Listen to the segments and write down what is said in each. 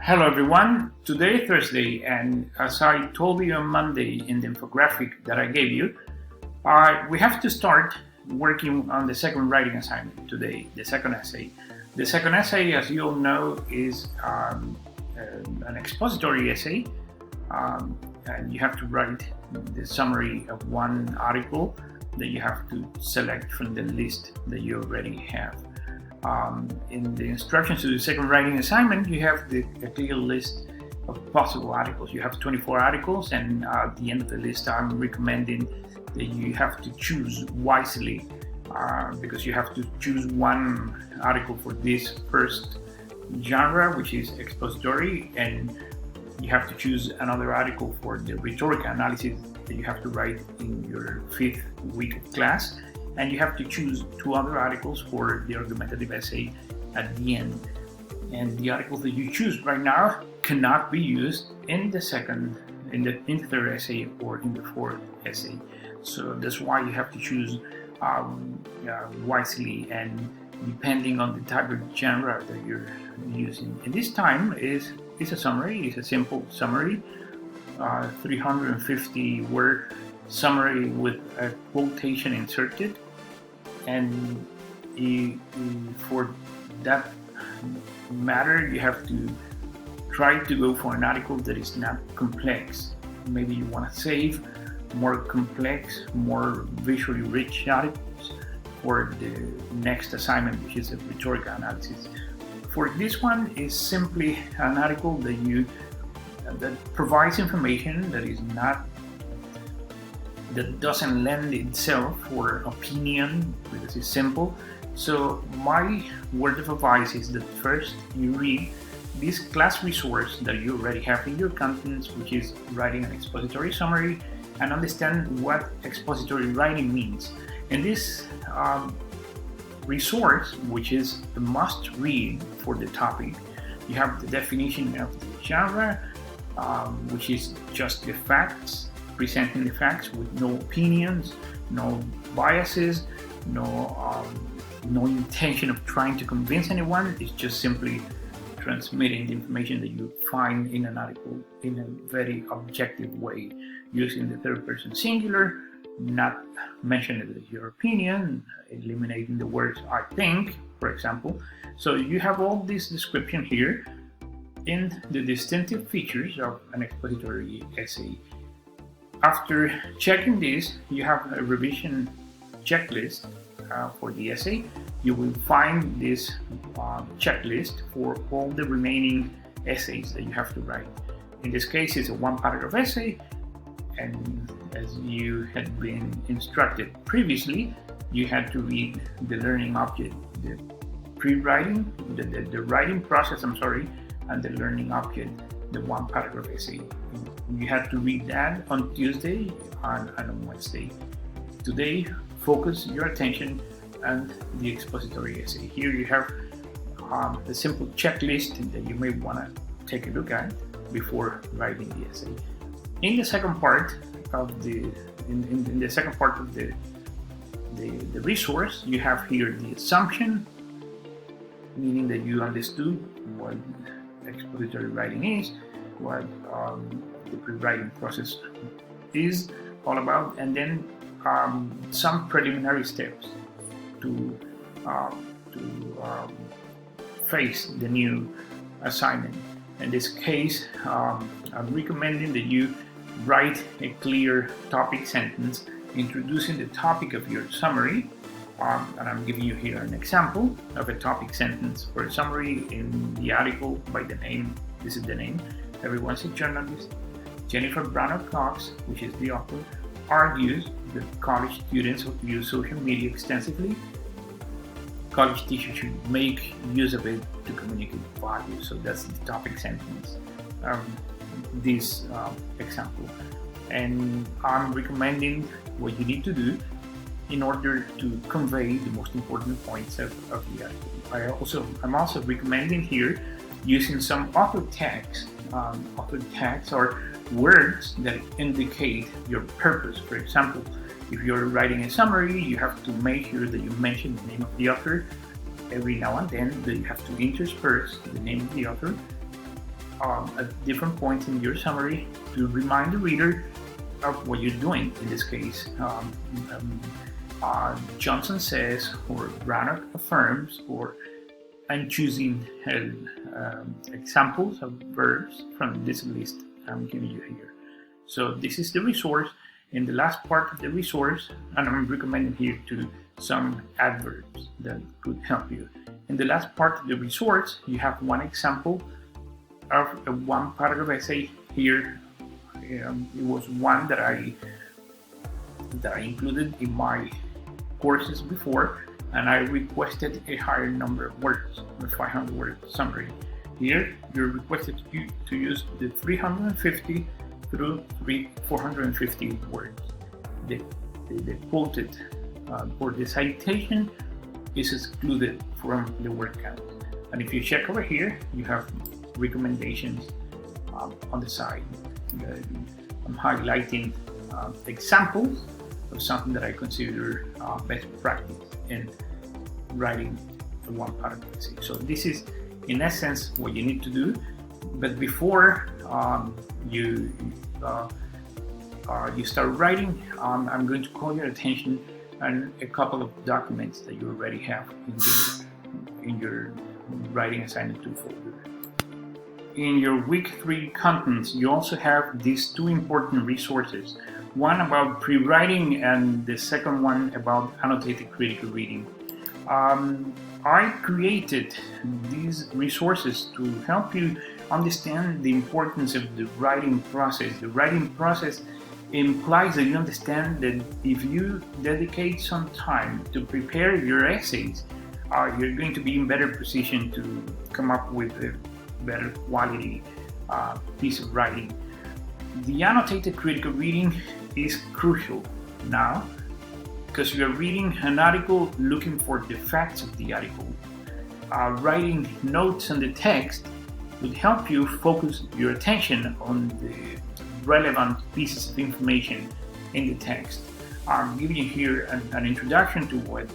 Hello everyone, today Thursday, and as I told you on Monday in the infographic that I gave you, we have to start working on the second writing assignment today, the second essay. The second essay, as you all know, is an expository essay, and you have to write the summary of one article that you have to select from the list that you already have. In the instructions to the second writing assignment, you have a clear list of possible articles. You have 24 articles, and at the end of the list, I'm recommending that you have to choose wisely because you have to choose one article for this first genre, which is expository, and you have to choose another article for the rhetorical analysis that you have to write in your 5th week of class. And you have to choose 2 other articles for the argumentative essay at the end. And the articles that you choose right now cannot be used in the third essay or in the 4th essay. So that's why you have to choose wisely and depending on the type of genre that you're using. And this time is a summary. It's a simple summary, 350 word summary with a quotation inserted. And for that matter, you have to try to go for an article that is not complex. Maybe you want to save more complex, more visually rich articles for the next assignment, which is a rhetorical analysis. For this one, is simply an article that provides information that doesn't lend itself for opinion because it's simple. So my word of advice is that first you read this class resource that you already have in your contents, which is writing an expository summary, and understand what expository writing means. And this resource, which is a must read for the topic, you have the definition of the genre, which is just the facts, presenting the facts with no opinions, no biases, no intention of trying to convince anyone. It's just simply transmitting the information that you find in an article in a very objective way, using the third person singular, not mentioning your opinion, eliminating the words I think, for example. So you have all this description here in the distinctive features of an expository essay. After checking this, you have a revision checklist for the essay. You will find this checklist for all the remaining essays that you have to write. In this case, it's a 1-paragraph essay, and as you had been instructed previously, you had to read the learning object, the pre-writing, the writing process, and the learning object, the 1-paragraph essay. You have to read that on Tuesday and on Wednesday. Today, focus your attention on the expository essay. Here you have the simple checklist that you may want to take a look at before writing the essay. In the second part of the resource, you have here the assumption, meaning that you understood what expository writing is, what the pre-writing process is all about, and then some preliminary steps to face the new assignment. In this case, I'm recommending that you write a clear topic sentence introducing the topic of your summary, and I'm giving you here an example of a topic sentence for a summary in the article by the name. This is the name. Everyone's a journalist. Jennifer Branagh Cox, which is the author, argues that college students use social media extensively. College teachers should make use of it to communicate values. So that's the topic sentence, this example. And I'm recommending what you need to do in order to convey the most important points of the article. I'm also recommending here using some author tags. Author tags are words that indicate your purpose. For example, if you're writing a summary, you have to make sure that you mention the name of the author every now and then, that you have to intersperse the name of the author at different points in your summary to remind the reader of what you're doing. In this case, Johnson says, or Branagh affirms, or I'm choosing examples of verbs from this list I'm giving you here. So this is the resource. In the last part of the resource, and I'm recommending here to some adverbs that could help you. In the last part of the resource, you have one example of one paragraph essay here. It was one that I included in my courses before, and I requested a higher number of words, a 500 word summary. Here, you're requested to use the 350 through 450 words. The quoted or the citation is excluded from the word count. And if you check over here, you have recommendations on the side. I'm highlighting examples of something that I consider best practice in writing a one paragraph essay. So this is, in essence, what you need to do. But before you start writing, I'm going to call your attention on a couple of documents that you already have in your writing assignment 2 folder. In your week 3 contents, you also have these two important resources. One about pre-writing and the second one about annotated critical reading. I created these resources to help you understand the importance of the writing process. The writing process implies that you understand that if you dedicate some time to prepare your essays, you're going to be in better position to come up with a better quality piece of writing. The annotated critical reading is crucial now because you are reading an article looking for the facts of the article. Writing notes on the text would help you focus your attention on the relevant pieces of information in the text. I'm giving you here an introduction to what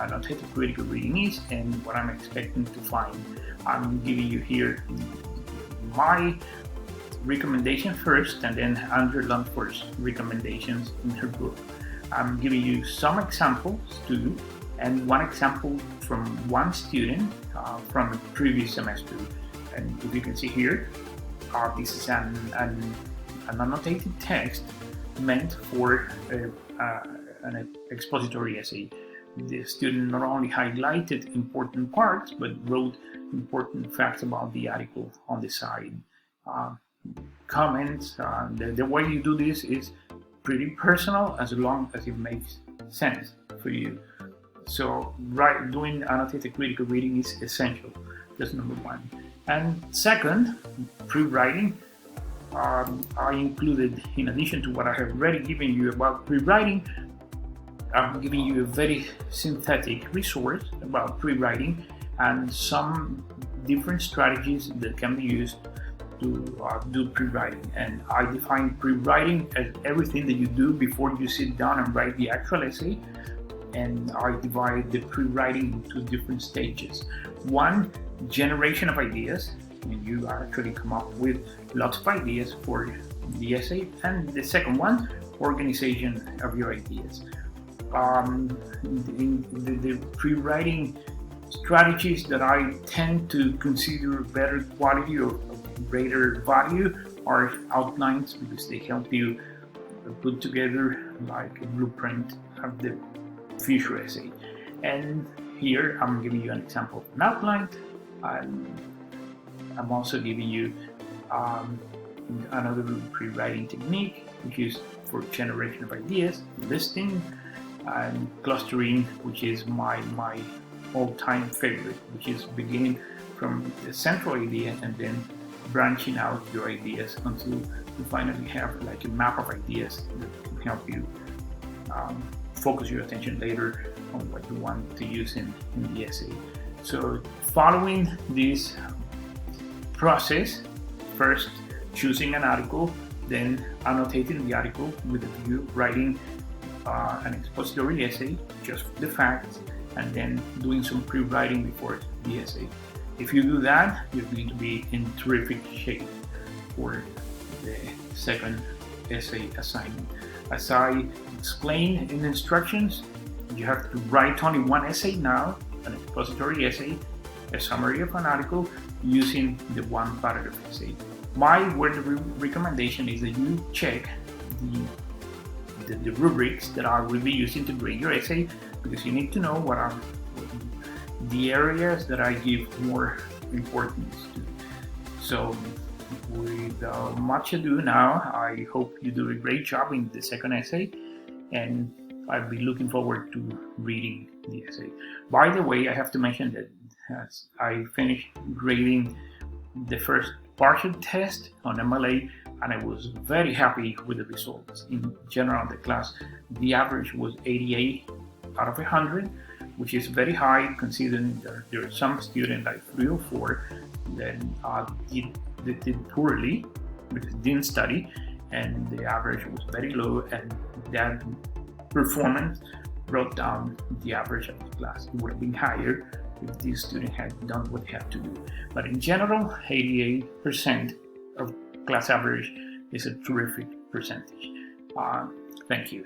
annotated critical reading is and what I'm expecting to find. I'm giving you here my recommendation first, and then Andrew Luntford's recommendations in her book. I'm giving you some examples too, and one example from one student from a previous semester. And if you can see here, this is an annotated text meant for an expository essay. The student not only highlighted important parts, but wrote important facts about the article on the side. Comments, the way you do this is pretty personal as long as it makes sense for you. So doing annotated critical reading is essential. That's number one. And second, pre-writing. I included, in addition to what I have already given you about pre-writing, I'm giving you a very synthetic resource about pre-writing and some different strategies that can be used to do pre-writing. And I define pre-writing as everything that you do before you sit down and write the actual essay. And I divide the pre-writing into different stages. One, generation of ideas, and you actually come up with lots of ideas for the essay. And the second one, organization of your ideas. The pre-writing strategies that I tend to consider better quality or greater value are outlines, because they help you put together like a blueprint of the future essay. And here I'm giving you an example of an outline. I'm also giving you another pre-writing technique, which is for generation of ideas, listing, and clustering, which is my all-time favorite, which is beginning from the central idea and then branching out your ideas until you finally have like a map of ideas that can help you focus your attention later on what you want to use in the essay. So following this process, first choosing an article, then annotating the article with a view, writing an expository essay, just the facts, and then doing some pre-writing before the essay. If you do that, you're going to be in terrific shape for the second essay assignment. As I explained in the instructions, you have to write only one essay now, an expository essay, a summary of an article, using the one paragraph essay. My word of recommendation is that you check the rubrics that I will be using to grade your essay, because you need to know what are the areas that I give more importance to. So without much ado now, I hope you do a great job in the second essay, and I'll be looking forward to reading the essay. By the way, I have to mention that as I finished grading the first partial test on MLA, and I was very happy with the results. In general, the class, the average was 88 out of 100, which is very high considering there are some students, like 3 or 4, that did poorly because they didn't study, and the average was very low, and that performance brought down the average of the class. It would have been higher if these students had done what they had to do. But in general, 88% of class average is a terrific percentage. Thank you.